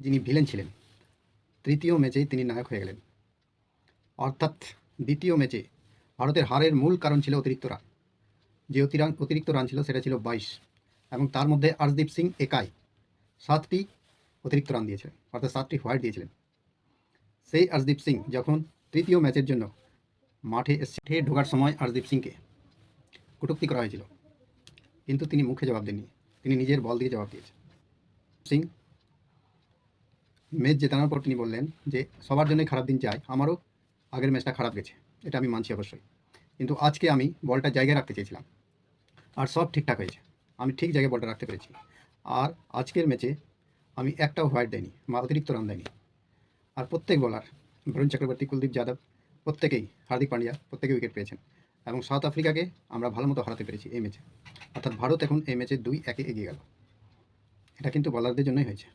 যিনি ভিলেন ছিলেন, তৃতীয় ম্যাচেই তিনি নায়ক হয়ে গেলেন। অর্থাৎ দ্বিতীয় ম্যাচে ভারতের হারের মূল কারণ ছিল অতিরিক্ত রান। যে অতিরিক্ত রান ছিল সেটা ছিল 22, এবং তার মধ্যে আর্শদীপ সিং একাই 7টি অতিরিক্ত রান দিয়েছিলেন, অর্থাৎ 7টি হোয়াইট দিয়েছিলেন। সেই আর্শদীপ সিং যখন তৃতীয় ম্যাচের জন্য মাঠে ঢোকার সময় আর্শদীপ সিংকে কটূক্তি করা হয়েছিল, কিন্তু তিনি মুখে জবাব দেননি, তিনি নিজের বল দিয়ে জবাব দিয়েছেন। সিং ম্যাচ জেতানোর পর তিনি বললেন যে সবার জন্যই খারাপ দিন চাই, আমারও আগের ম্যাচটা খারাপ গেছে, এটা আমি মানছি অবশ্যই, কিন্তু আজকে আমি বলটা জায়গায় রাখতে চেয়েছিলাম আর সব ঠিকঠাক হয়েছে, আমি ঠিক জায়গায় বলটা রাখতে পেরেছি। আর আজকের ম্যাচে আমি একটাও হোয়াইট দেয়নি বা অতিরিক্ত রান দেয়নি। আর প্রত্যেক বলার, বরুণ চক্রবর্তী, কুলদীপ যাদব, প্রত্যেকেই, হার্দিক পান্ডিয়া, প্রত্যেকে উইকেট পেয়েছেন এবং সাউথ আফ্রিকাকে আমরা ভালো মতো হারাতে পেরেছি এই ম্যাচে। অর্থাৎ ভারত এখন এই ম্যাচে 2-1 এগিয়ে গেল। এটা কিন্তু বলারদের জন্যই হয়েছে।